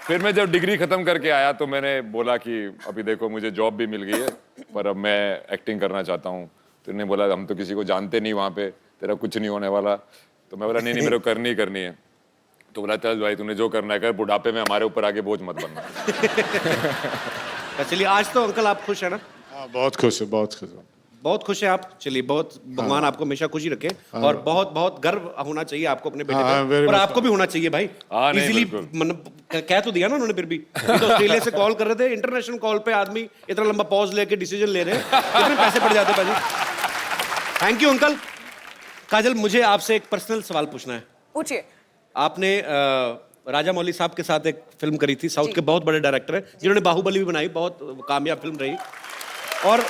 फिर मैं जब डिग्री खत्म करके आया तो मैंने बोला कि अभी देखो मुझे जॉब भी मिल गई है, पर अब मैं एक्टिंग करना चाहता हूँ। तो उन्होंने बोला हम तो किसी को जानते नहीं वहाँ पे, तेरा कुछ नहीं होने वाला। तो मैं बोला नहीं मेरे को करनी है। तो बोला चल भाई तूने जो करना है कर, बुढ़ापे में हमारे ऊपर आगे बोझ मत बनना। चलिए, आज तो अंकल आप खुश है ना? हाँ, बहुत खुश हूँ, बहुत खुश हूँ। बहुत खुश है आप। चलिए, बहुत भगवान आपको हमेशा खुशी रखे और बहुत बहुत गर्व होना चाहिए आपको अपने बेटे पे, और आपको भी होना चाहिए भाई। इजीली कह तो दिया ना उन्होंने, फिर भी तो ऑस्ट्रेलिया से कॉल कर रहे थे, इंटरनेशनल कॉल पे आदमी इतना लंबा पॉज लेके डिसीजन ले रहे हैं, कितने पैसे पड़ जाते भाई। Thank you uncle. काजल, मुझे आपसे एक पर्सनल सवाल पूछना है। पूछिए। आपने राजा मौली साहब के साथ एक फिल्म करी थी, साउथ के बहुत बड़े डायरेक्टर हैं जिन्होंने बाहुबली भी बनाई, बहुत कामयाब फिल्म रही, और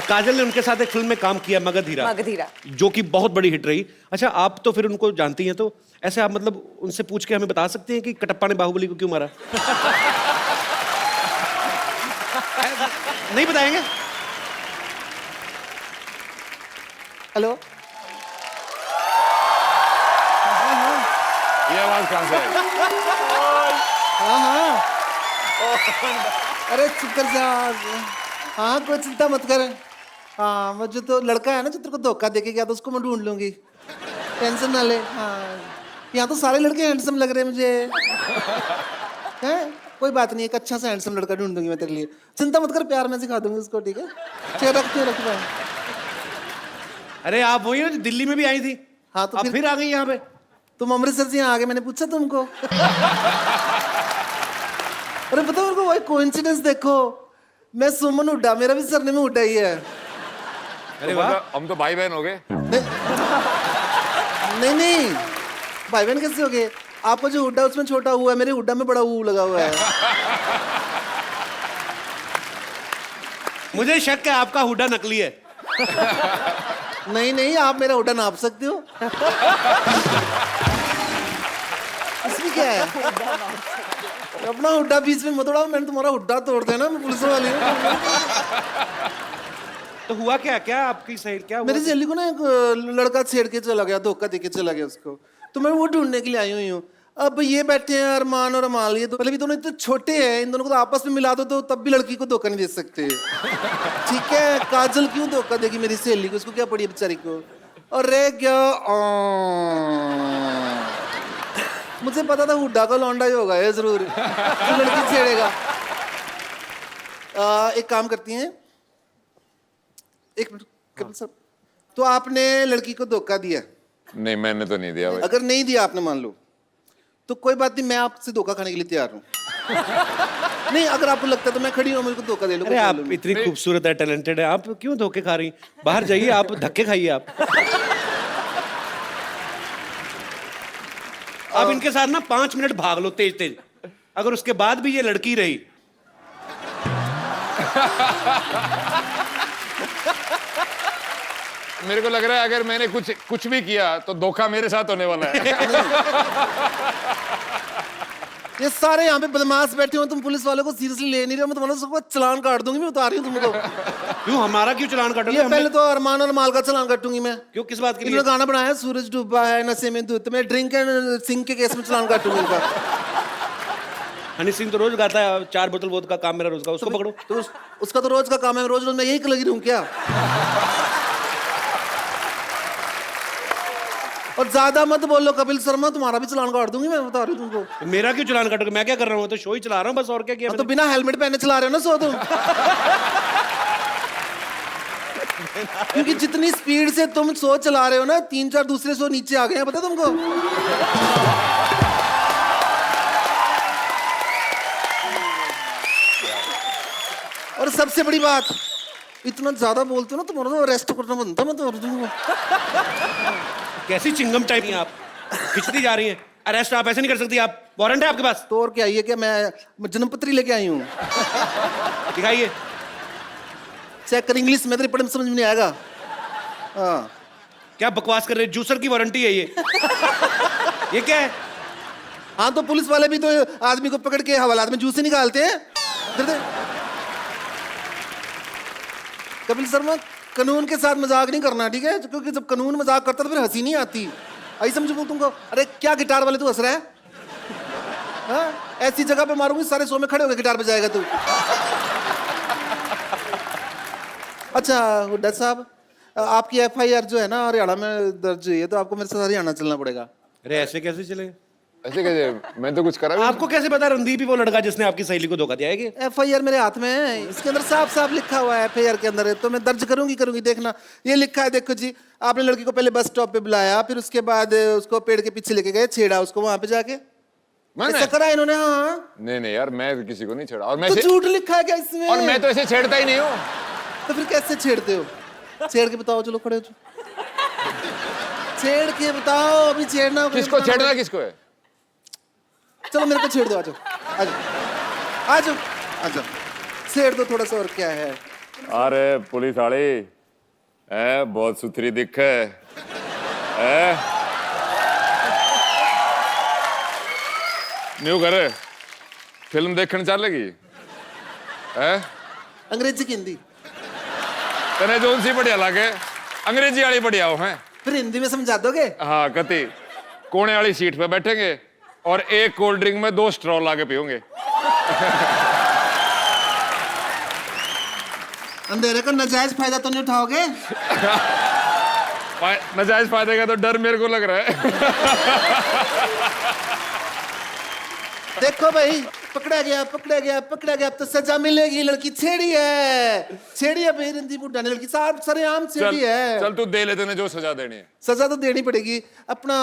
काजल ने उनके साथ एक फिल्म में काम किया, मगधीरा, जो कि बहुत बड़ी हिट रही। अच्छा, आप तो फिर उनको जानती हैं, तो ऐसे आप मतलब उनसे पूछ के हमें बता सकते हैं कि कटप्पा ने बाहुबली को क्यों मारा? नहीं बताएंगे? हेलो, ये आवाज कहाँ से आई? हाँ, अरे चुप कर जा। हाँ, कोई चिंता मत कर। हाँ, वो जो तो लड़का है ना जो तेरे को धोखा देके गया, तो उसको मैं ढूंढ लूंगी, टेंशन ना ले। हाँ, यहाँ तो सारे लड़के हैंडसम लग रहे हैं मुझे। हैं? कोई बात नहीं, एक अच्छा सा हैंडसम लड़का ढूंढ दूंगी मैं तेरे लिए, चिंता मत कर, प्यार में सिखा दूंगी उसको, ठीक है? चेहरा रख रहा। अरे आप वही हो जो दिल्ली में भी आई थी? हाँ, तो फिर आ गई यहाँ पे? तुम अमृतसर से यहाँ आ गए, मैंने पूछा तुमको? अरे पता मेरे को वही कोइंसिडेंस देखो, मैं सुमन हुड्डा, मेरा भी सरनेम हुड्डा ही है। अरे वाह, हम तो भाई बहन हो गए। नहीं, भाई बहन कैसे हो गए? आपका जो हुड्डा उसमें छोटा हुआ है, मेरे हुड्डा में बड़ा ऊ लगा हुआ है। मुझे शक है आपका हुड्डा नकली है। नहीं, आप मेरा हुड्डा नाप सकते हो। इसमें क्या है? अपना हुड्डा बीच में मत उड़ाओ, मैंने तुम्हारा हुड्डा तोड़ देना, मैं पुलिस वाली हूँ। तो हुआ क्या? क्या आपकी सहेली, क्या हुआ? मेरी सहेली को ना एक लड़का छेड़ के चला गया, धोखा देके चला गया उसको, तो मैं वो ढूंढने के लिए आई हुई हूँ। अब ये बैठे हैं अरमान और अमाल, ये तो पहले भी दोनों इतने छोटे हैं, इन दोनों को तो आपस में मिला दो तो तब भी लड़की को धोखा नहीं दे सकते। ठीक है, काजल क्यों धोखा देगी मेरी सहेली को? उसको क्या पड़ी है बेचारी को? अरे क्या, मुझे पता था हुड्डा का लौंडा ही होगा ये जरूर, तो लड़की छेड़ेगा। एक काम करती हैं, एक मिनट कपिल साहब, तो आपने लड़की को धोखा दिया? नहीं, मैंने तो नहीं दिया भाई। अगर नहीं दिया आपने, मान लो, तो कोई बात नहीं, मैं आपसे धोखा खाने के लिए तैयार हूँ। नहीं, अगर आपको लगता है तो मैं खड़ी हूँ, मुझे धोखा दे लो। अरे आप इतनी खूबसूरत है, टैलेंटेड है, आप क्यों धोखे खा रही? बाहर जाइए, आप धक्के खाइए। आप इनके साथ ना 5 मिनट भाग लो तेज, अगर उसके बाद भी ये लड़की रही। मेरे को लग रहा है अगर मैंने कुछ भी किया तो धोखा मेरे साथ होने वाला है। ये सारे यहाँ पे बदमाश बैठे हो, तुम पुलिस वालों को सीरियसली ले नहीं रहे हो, मैं तुम्हारा सबको चलान काट दूंगी, मैं बता रही हूँ तुमको। क्यों? हमारा क्यों चलान काटोगे? पहले तो अरमान और माल का चलान काटूंगी मैं। क्यों? किस बात के लिए? इन्होंने गाना बनाया सूरज डूबा है नशे में दूध, मैं ड्रिंक एंड सिंह के केस में चलान काटूंगी इनका। हनी सिंह तो रोज गाता है 4 बोतल वोद का काम मेरा रोज का, उसको पकड़ो। तो उसका तो रोज का काम है, रोज मैं यही लगी रहूं क्या? और ज्यादा मत बोलो कपिल शर्मा, तुम्हारा भी चलान काट दूंगी मैं, बता रही हूँ तुमको। मेरा क्यों चलान काटोगे? मैं क्या कर रहा हूँ? तो शो ही चला रहा हूँ बस, और क्या किया? तो बिना हेलमेट पहने चला रहे हो ना सो तुम। क्योंकि जितनी स्पीड से तुम सो चला रहे हो ना, 3-4 दूसरे सो नीचे आ गए हैं, पता तुमको? और सबसे बड़ी बात, इतना ज्यादा बोलते हो ना, तुम्हारा तो अरेस्ट करना बनता। मैं तो कैसी चिंगम टाइप हैं आप, खिंचती जा रही हैं। अरेस्ट आप ऐसे नहीं कर सकती, आप वारंट है आपके पास? तो और क्या, ये क्या मैं जन्मपत्री लेके आई हूँ? दिखाइए। चेक कर इंग्लिश में, तेरे पढ़ने में समझ में नहीं आएगा। हाँ, क्या बकवास कर रहे हैं? जूसर की वारंटी है ये। ये क्या है? हाँ, तो पुलिस वाले भी तो आदमी को पकड़ के हवालात में जूस से निकालते हैं। कपिल शर्मा, कानून के साथ मजाक नहीं करना, ठीक है? क्योंकि जब कानून मजाक करता तो फिर हंसी नहीं आती। आई समझो तुमको। अरे क्या गिटार वाले तू हंस रहा है? हाँ? ऐसी जगह पे मारूंगी सारे शो में खड़े होकर गिटार बजाएगा तू। अच्छा हुड्डा साहब, आपकी FIR जो है ना हरियाणा में दर्ज हुई है, तो आपको मेरे साथ हरियाणा चलना पड़ेगा। अरे ऐसे कैसे चलेगा? ऐसे कैसे? मैं तो कुछ करा भी आपको कैसे पता रणदीप ही वो लड़का जिसने आपकी सहेली को धोखा दिया है कि? FIR मेरे हाथ में है, इसके अंदर साफ साफ लिखा हुआ है, FIR के अंदर है, तो मैं दर्ज करूंगी। देखना, ये लिखा है, देखो जी। आपने लड़की को पहले बस स्टॉप पे बुलाया, फिर उसके बाद उसको पेड़ के पीछे लेके गए, छेड़ा उसको वहां पे जाके। ऐसा करा इन्होंने? हाँ। नहीं यार, मैं किसी को नहीं छेड़ा। और मैं तो झूठ लिखा है क्या इसमें? और मैं तो ऐसे छेड़ता ही नहीं हूँ। तो फिर कैसे छेड़ते हो? छेड़ के बताओ, चलो खड़े हो जाओ। छेड़ के बताओ, अभी छेड़ना हो। किसको छेड़ना, किसको है? चलो मेरे को छेड़ दो, आजो आजो आजो, छेड़ दो थोड़ा सा, और क्या है। अरे पुलिस वाली बहुत सुथरी दिख है। न्यू करे फिल्म देखने चलेगी? अंग्रेजी की हिंदी? तने जोन सी बढ़िया लागे? अंग्रेजी वाली बढ़िया हो है? फिर हिंदी में समझा दोगे? हाँ, कति कोने वाली सीट पे बैठेंगे और एक कोल्ड ड्रिंक में 2 स्ट्रॉ लाके पियोगे। अंधेरे का नाजायज फायदा तो नहीं उठाओगे? नाजायज फायदे का तो डर मेरे को लग रहा है। देखो भाई, पकड़ा गया, अब तो सजा मिलेगी। लड़की छेड़ी है भाई, रणदीप हुड्डा ने लड़की साहब सरेआम छेड़ी है। चल तू दे ले, तूने जो सजा देनी है। सजा तो देनी पड़ेगी। अपना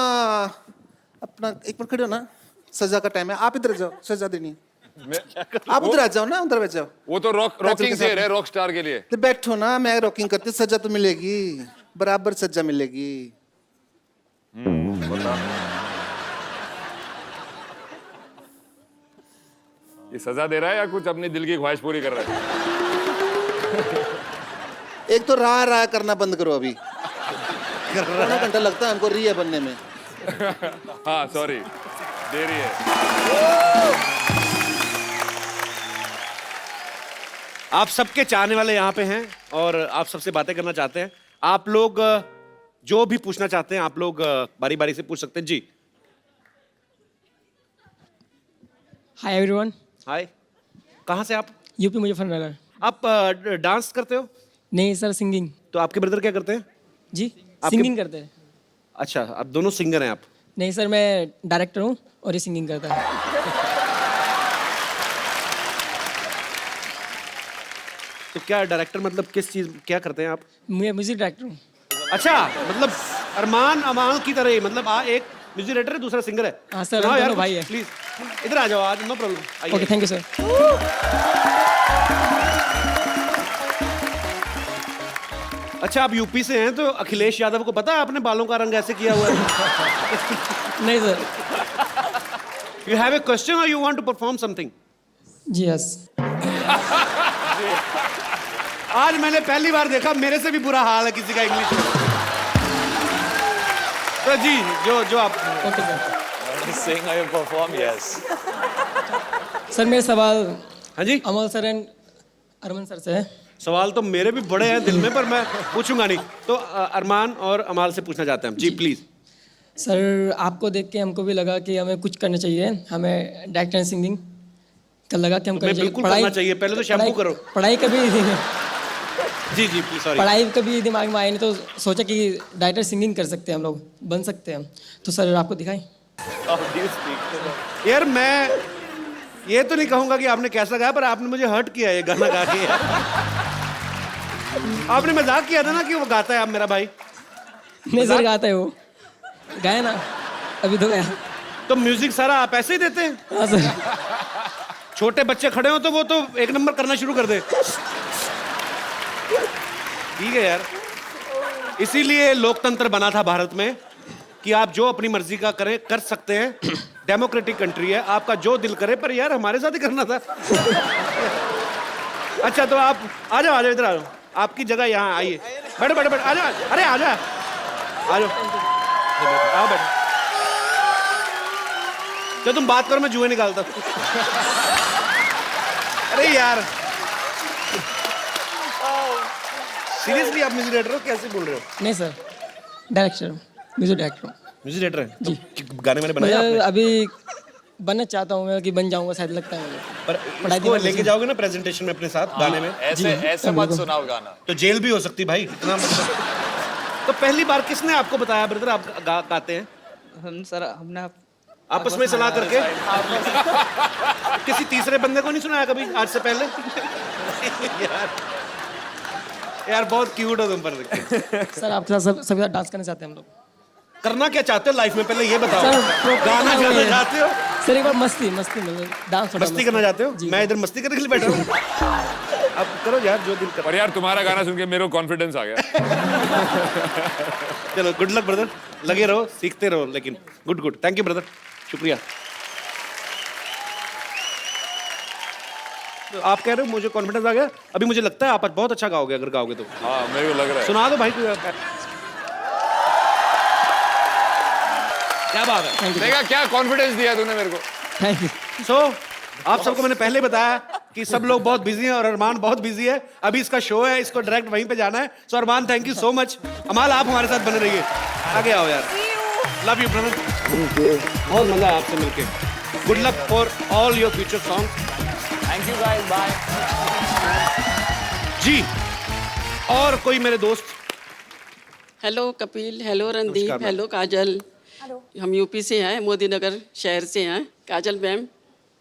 एक मिनट खड़े हो ना, सजा का टाइम है। आप इधर जाओ, सजा देनी है। आप उधर आ जाओ ना, उधर बैठ जाओ। वो तो रॉकिंग से है, रॉक स्टार के लिए। तो बैठो ना, मैं रॉकिंग करती, सजा तो मिलेगी, बराबर सजा मिलेगी। ये सजा दे रहा है या कुछ अपनी दिल की ख्वाहिश पूरी कर रहा है? एक तो राह करना बंद करो अभी। आधा घंटा लगता है हमको रिया बनने में। हाँ सॉरी, देरी है। आप सबके चाहने वाले यहाँ पे हैं और आप सबसे बातें करना चाहते हैं। आप लोग जो भी पूछना चाहते हैं आप लोग बारी बारी से पूछ सकते हैं। जी हाय एवरीवन। हाय, कहाँ से आप? यूपी मुजफ्फरनगर। आप डांस करते हो? नहीं सर, सिंगिंग। तो आपके ब्रदर क्या करते हैं? जी सिंगिंग करते हैं। अच्छा, आप दोनों सिंगर हैं आप? नहीं सर, मैं डायरेक्टर हूँ और ये सिंगिंग करता है। तो क्या डायरेक्टर मतलब किस चीज, क्या करते हैं आप? मैं म्यूजिक डायरेक्टर हूँ। अच्छा, मतलब अरमान अमाल की तरह ही, मतलब एक म्यूजिक डायरेक्टर है, दूसरा सिंगर है। हाँ सर, यार दोनों भाई है। प्लीज इधर आ जाओ आज, no problem. Okay, thank you sir. अच्छा, आप यूपी से हैं तो अखिलेश यादव को पता है आपने बालों का रंग ऐसे किया हुआ है? नहीं sir. You have a question और you want to perform something? जी यस। आज मैंने पहली बार देखा, मेरे से भी बुरा हाल है किसी का इंग्लिश में। तो जी जो आप okay sir. Sing or you perform? Yes. Sir मेरे सवाल हाँ जी अमल सर एंड अरमान सर से है। सवाल तो मेरे भी बड़े हैं दिल में, पर मैं पूछूंगा नहीं। तो अरमान और अमाल से पूछना चाहते हैं हम। जी प्लीज। सर आपको देख के हमको भी लगा कि हमें कुछ करना चाहिए, हमें डायरेक्टर एंड सिंगिंग का लगा कि हम करना चाहिए। बिल्कुल करना चाहिए, पहले तो शैम्पू करो। पढ़ाई कभी जी प्लीज, सॉरी। पढ़ाई कभी दिमाग में आई नहीं, तो सोचा कि डायरेक्टर सिंगिंग कर सकते हैं, हम लोग बन सकते हैं। तो सर आपको दिखाएं। यार मैं ये तो नहीं कहूंगा कि आपने कैसा गाया, पर आपने मुझे हर्ट किया ये गाना गा के। आपने मजाक किया था ना कि वो गाता है आप मेरा भाई। नहीं सर, गाता है वो, गाया ना अभी तो गाया। तो म्यूजिक सारा आप ऐसे ही देते हैं? हाँ सर। छोटे बच्चे खड़े हो तो वो तो एक नंबर करना शुरू कर दे। ठीक है यार, इसीलिए लोकतंत्र बना था भारत में कि आप जो अपनी मर्जी का करें कर सकते हैं। डेमोक्रेटिक कंट्री है, आपका जो दिल करे, पर यार हमारे साथ ही करना था। अच्छा तो आप आ जाओ इधर आ जाओ, आपकी जगह यहाँ आइए। बैठो आ जाओ। अरे आ जाओ आओ, बैठो। तो तुम बात करो, मैं जुए निकालता हूँ। अरे यार सीरियसली आप म्यूजिक डायरेक्टर हो? कैसे बोल रहे हो? नहीं सर, डायरेक्टर हूँ, म्यूजिक डायरेक्टर हूँ। म्यूजिक डायरेक्टर है जी। गाने मैंने बनाया मैं अभी बनना चाहता हूँ, मैं कि बन जाऊंगा शायद, लगता है मुझे। पर इसको लेके जाओगे ना प्रेजेंटेशन में अपने साथ गाने में? ऐसे मत सुनाओ गाना, तो जेल भी हो सकती भाई, इतना मतलब। तो पहली बार किसने आपको बताया ब्रदर आप गाते हैं? हम सर हमने आपस में सलाह करके किसी तीसरे बंदे को नहीं सुनाया कभी आज से पहले? यार बहुत क्यूट हो तुम पर। सर आपके साथ सभी साथ डांस करना चाहते हैं हम लोग। करना क्या चाहते हो लाइफ में पहले ये बताओ। सर, गाना गाना चाहते हो? सर एक बार मस्ती मतलब डांस मस्ती करना चाहते हो? मैं इधर मस्ती करने के लिए बैठा हूँ। अब करो यार जो दिल कर। पर यार तुम्हारा गाना सुन के मेरे को कॉन्फिडेंस आ गया। चलो गुड लक ब्रदर, लगे रहो सीखते रहो, लेकिन गुड थैंक यू ब्रदर, शुक्रिया। तो आप कह रहे हो मुझे कॉन्फिडेंस आ गया, अभी मुझे लगता है आप बहुत अच्छा गाओगे अगर गाओगे तो। हाँ मेरे को लग रहा है। सुना दो भाई कोई। क्या बात है, देखा क्या कॉन्फिडेंस दिया तूने मेरे को। Thank you. सो आप सबको मैंने पहले बताया कि सब लोग बहुत बिजी हैं और अरमान बहुत बिजी है। अभी इसका शो है, इसको डायरेक्ट वहीं पे जाना है। सो अरमान थैंक यू सो मच। अमाल आप हमारे साथ बने रहिए, आगे आओ यार। लव यू ब्रदर, बहुत मजा आया आपसे मिलके। Good luck for all your future song. Thank you guys, bye. जी और कोई मेरे दोस्त? Hello Kapil, hello Randeep, hello Kajal. हम यूपी से हैं, मोदी नगर शहर से हैं। काजल मैम,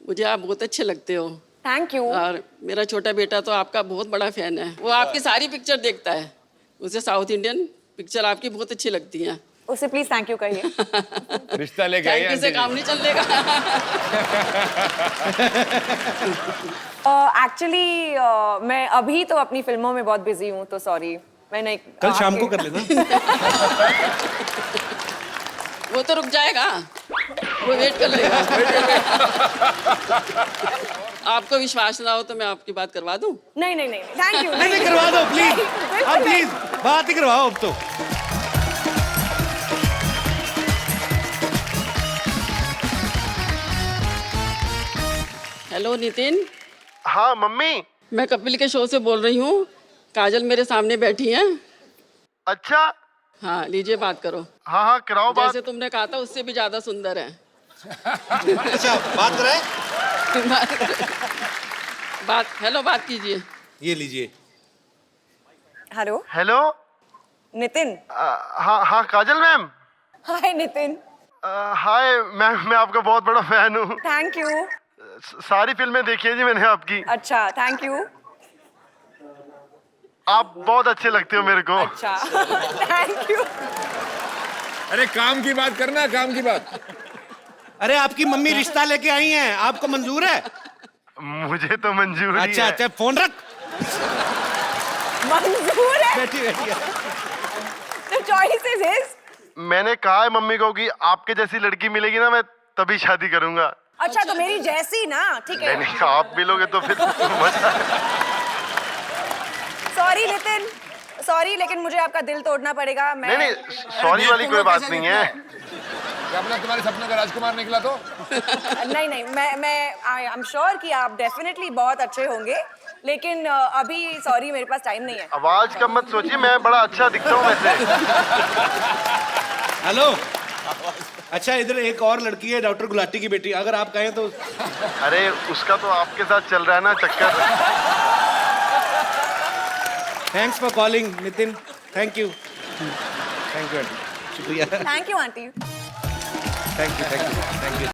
मुझे आप बहुत अच्छे लगते हो। Thank you. और मेरा छोटा बेटा तो आपका बहुत बड़ा फैन है, वो आपकी सारी पिक्चर देखता है। उसे साउथ इंडियन पिक्चर आपकी बहुत अच्छी लगती है। उसे प्लीज थैंक यू कहिए। रिश्ता लेके आई थैंक यू से काम नहीं चलेगा। एक्चुअली मैं अभी तो अपनी फिल्मों में बहुत बिजी हूँ, तो सॉरी मैं नहीं। कल शाम को कर लेना। वो तो रुक जाएगा, वो वेट कर लेगा। आपको विश्वास ना हो तो मैं आपकी बात करवा दूं? नहीं थैंक यू। नहीं करवा दो प्लीज, आप प्लीज बात ही करवाओ अब तो। हेलो नितिन। हाँ मम्मी। मैं कपिल के शो से बोल रही हूँ, काजल मेरे सामने बैठी हैं। अच्छा। हाँ लीजिए बात करो। हाँ कराओ बात। जैसे तुमने कहा था उससे भी ज्यादा सुंदर है। अच्छा बात करें? बात कीजिए। ये लीजिए। हेलो नितिन। हाँ काजल मैम। हाय नितिन। हाय मैम, मैं आपका बहुत बड़ा फैन हूँ। Thank you. सारी फिल्में देखी है जी मैंने आपकी। अच्छा थैंक यू। आप बहुत अच्छे लगते हो मेरे को। अच्छा थैंक यू। अरे काम की बात करना, काम की बात। अरे आपकी मम्मी रिश्ता लेके आई हैं, आपको मंजूर है? मुझे तो मंजूर है। अच्छा फोन रख। मंजूर है? बैठी The choice is his। मैंने कहा है मम्मी को कि आपके जैसी लड़की मिलेगी ना मैं तभी शादी करूंगा। अच्छा तो मेरी जैसी ना, ठीक है। नहीं आप मिलोगे तो फिर सॉरी नितिन, सॉरी लेकिन मुझे आपका दिल तोड़ना पड़ेगा। मैं नहीं सॉरी वाली कोई बात नहीं है। अपना तुम्हारे सपनों का राजकुमार निकला तो? नहीं मैं आई एम श्योर कि आप डेफिनेटली बहुत अच्छे होंगे, लेकिन अभी सॉरी मेरे पास टाइम नहीं है। आवाज का मत सोचिए, मैं बड़ा अच्छा दिखता हूँ वैसे। हेलो। अच्छा इधर एक और लड़की है, डॉक्टर गुलाटी की बेटी, अगर आप कहें तो। अरे उसका तो आपके साथ चल रहा है ना चक्कर। Thanks for calling Nitin, thank you aunty, शुक्रिया। Thank you aunty. Thank you.